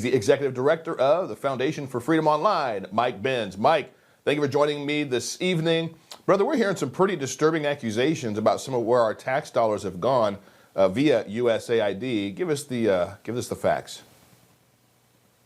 He's the executive director of the Foundation for Freedom Online, Mikebenz. Mike, thank you for joining me this evening. Brother, we're hearing some pretty disturbing accusations about some of where our tax dollars have gone via USAID. Give us the facts.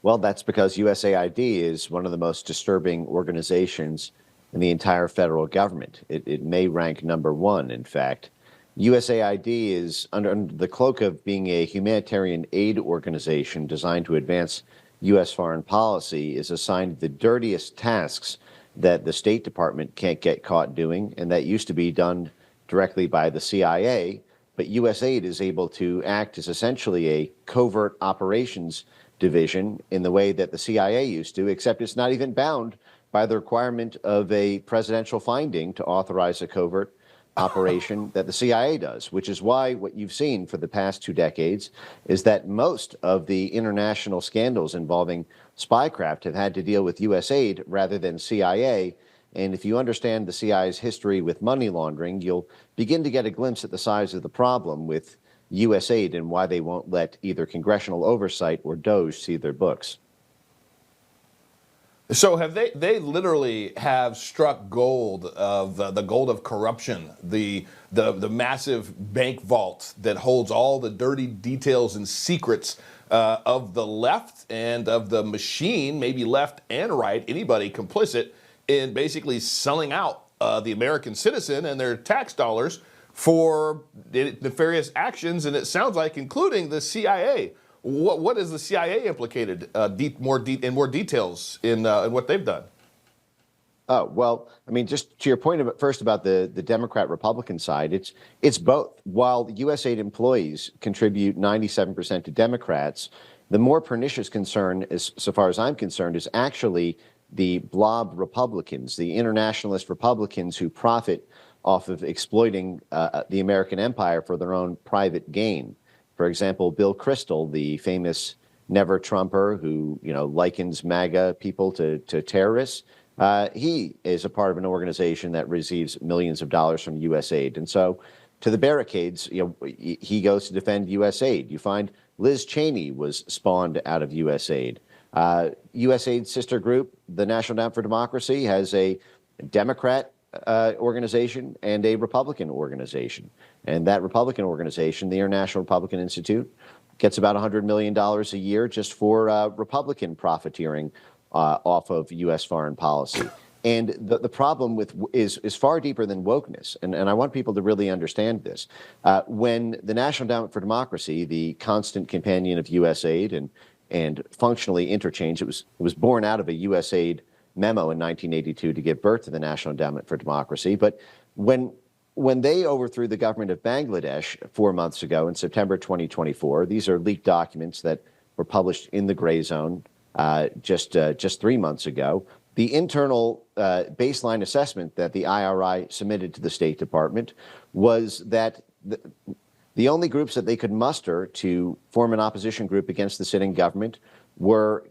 Well, that's because USAID is one of the most disturbing organizations in the entire federal government. It may rank #1, in fact. USAID is under the cloak of being a humanitarian aid organization designed to advance U.S. foreign policy, is assigned the dirtiest tasks that the State Department can't get caught doing, and that used to be done directly by the CIA. But USAID is able to act as essentially a covert operations division in the way that the CIA used to, except it's not even bound by the requirement of a presidential finding to authorize a covert operation that the CIA does, which is why what you've seen for the past 2 decades is that most of the international scandals involving spycraft have had to deal with USAID rather than CIA. And if you understand the CIA's history with money laundering, you'll begin to get a glimpse at the size of the problem with USAID and why they won't let either congressional oversight or DOJ see their books. So have they literally have struck gold of the gold of corruption, the massive bank vault that holds all the dirty details and secrets of the left and of the machine, maybe left and right, anybody complicit in basically selling out the American citizen and their tax dollars for nefarious actions, and it sounds like including the CIA. What is the CIA implicated in more details in what they've done? Oh, well, I mean, just to your point first about the Democrat-Republican side, it's both. While the USAID employees contribute 97% to Democrats, the more pernicious concern, so far as I'm concerned, is actually the blob Republicans, the internationalist Republicans who profit off of exploiting the American empire for their own private gain. For example, Bill Kristol, the famous never Trumper who likens MAGA people to terrorists, he is a part of an organization that receives millions of dollars from USAID. And so to the barricades, he goes to defend USAID. You find Liz Cheney was spawned out of USAID. USAID's sister group, the National Endowment for Democracy, has a Democrat organization and a Republican organization. And that Republican organization, the International Republican Institute, gets about $100 million a year just for Republican profiteering off of U.S. foreign policy. And the problem is far deeper than wokeness. And I want people to really understand this. When the National Endowment for Democracy, the constant companion of USAID and functionally interchanged, it was born out of a USAID memo in 1982 to give birth to the National Endowment for Democracy. But when they overthrew the government of Bangladesh 4 months ago in September 2024, these are leaked documents that were published in the gray zone just 3 months ago. The internal baseline assessment that the IRI submitted to the State Department was that the only groups that they could muster to form an opposition group against the sitting government were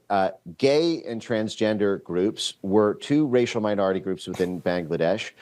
gay and transgender groups, were 2 racial minority groups within Bangladesh,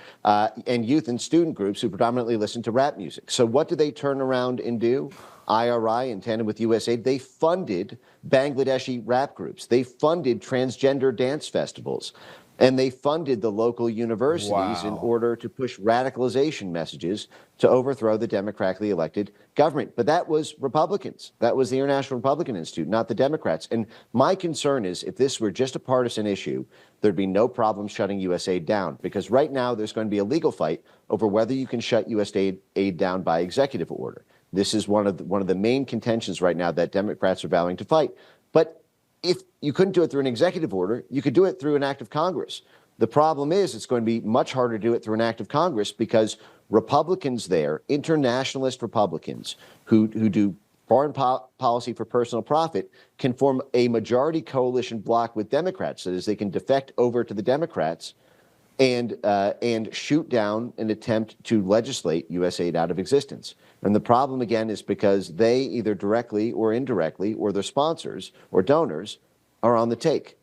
and youth and student groups who predominantly listen to rap music. So what did they turn around and do? IRI, in tandem with USAID, they funded Bangladeshi rap groups. They funded transgender dance festivals. And they funded the local universities in order to push radicalization messages to overthrow the democratically elected government. But that was Republicans. That was the International Republican Institute, not the Democrats. And my concern is if this were just a partisan issue, there'd be no problem shutting USAID down. Because right now there's going to be a legal fight over whether you can shut USAID down by executive order. This is one of the main contentions right now that Democrats are vowing to fight. But if you couldn't do it through an executive order, you could do it through an act of Congress. The problem is it's going to be much harder to do it through an act of Congress because Republicans there, internationalist Republicans who do foreign policy for personal profit, can form a majority coalition bloc with Democrats. That is, they can defect over to the Democrats and shoot down an attempt to legislate USAID out of existence. And the problem, again, is because they either directly or indirectly, or their sponsors or donors, are on the take.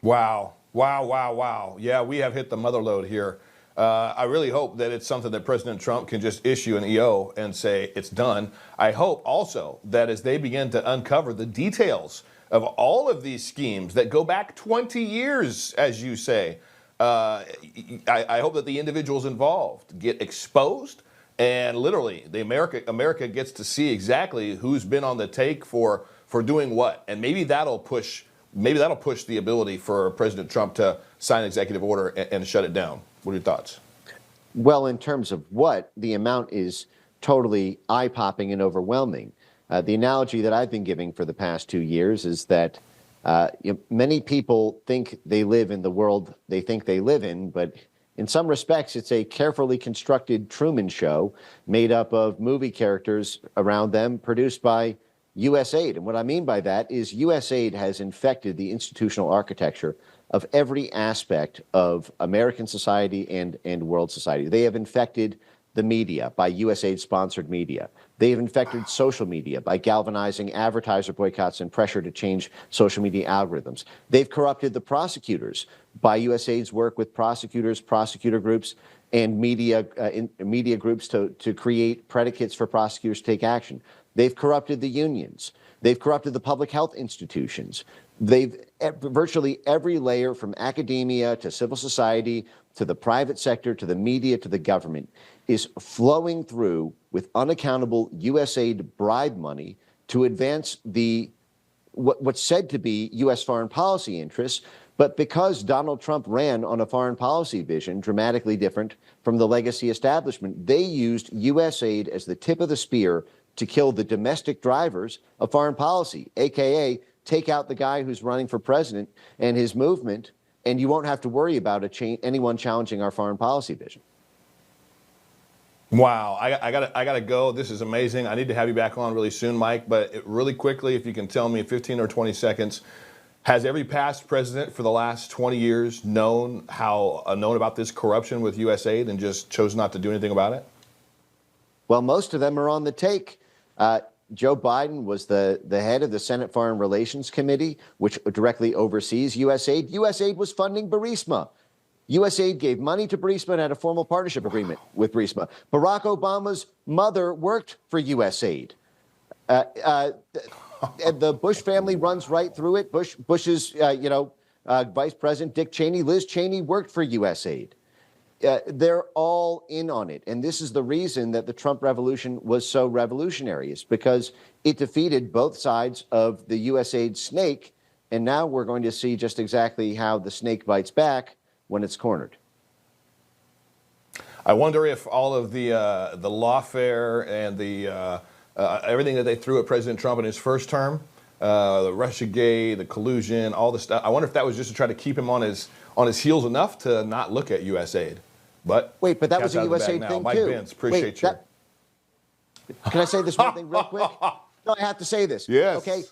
Wow. Wow, wow, wow. Yeah, we have hit the mother lode here. I really hope that it's something that President Trump can just issue an EO and say it's done. I hope also that as they begin to uncover the details of all of these schemes that go back 20 years, as you say, I hope that the individuals involved get exposed, and literally the America gets to see exactly who's been on the take for doing what, and maybe that'll push the ability for President Trump to sign an executive order and shut it down. What are your thoughts? Well, in terms of what, the amount is totally eye-popping and overwhelming. The analogy that I've been giving for the past 2 years is that many people think they live in the world they think they live in, but in some respects, it's a carefully constructed Truman Show made up of movie characters around them, produced by USAID. And what I mean by that is USAID has infected the institutional architecture of every aspect of American society and world society. They have infected the media by USAID-sponsored media. They have infected social media by galvanizing advertiser boycotts and pressure to change social media algorithms. They've corrupted the prosecutors by USAID's work with prosecutors, prosecutor groups, and media groups to create predicates for prosecutors to take action. They've corrupted the unions. They've corrupted the public health institutions. They've virtually every layer from academia to civil society to the private sector to the media to the government is flowing through with unaccountable USAID bribe money to advance what's said to be U.S. foreign policy interests. But because Donald Trump ran on a foreign policy vision dramatically different from the legacy establishment, they used USAID as the tip of the spear to kill the domestic drivers of foreign policy, a.k.a. take out the guy who's running for president and his movement, and you won't have to worry about anyone challenging our foreign policy vision. Wow, I gotta go. This is amazing. I need to have you back on really soon, Mike. But really quickly, if you can tell me in 15 or 20 seconds, has every past president for the last 20 years known about this corruption with USAID and just chose not to do anything about it? Well, most of them are on the take. Joe Biden was the head of the Senate Foreign Relations Committee, which directly oversees USAID. USAID was funding Burisma. USAID gave money to Burisma and had a formal partnership agreement with Burisma. Barack Obama's mother worked for USAID. And the Bush family runs right through it. Bush's, Vice President Dick Cheney, Liz Cheney worked for USAID. They're all in on it. And this is the reason that the Trump revolution was so revolutionary. It's because it defeated both sides of the USAID snake. And now we're going to see just exactly how the snake bites back when it's cornered. I wonder if all of the lawfare and the everything that they threw at President Trump in his first term, the Russiagate, the collusion, all the stuff, I wonder if that was just to try to keep him on his heels enough to not look at USAID. But wait, but that was a USAID thing Mike too. Benz, appreciate you. Can I say this one thing real quick? No, I have to say this. Yes. Okay.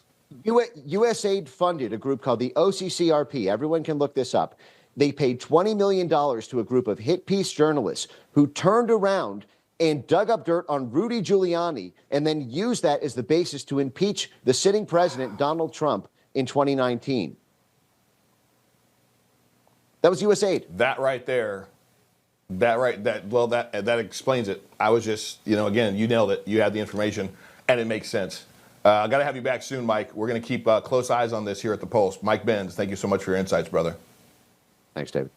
USAID funded a group called the OCCRP. Everyone can look this up. They paid $20 million to a group of hit piece journalists who turned around and dug up dirt on Rudy Giuliani and then used that as the basis to impeach the sitting president, Donald Trump, in 2019. That was USAID. That right there, that explains it. I was just, again, you nailed it. You had the information, and it makes sense. I got to have you back soon, Mike. We're going to keep close eyes on this here at The Pulse. Mike Benz, thank you so much for your insights, brother. Thanks, David.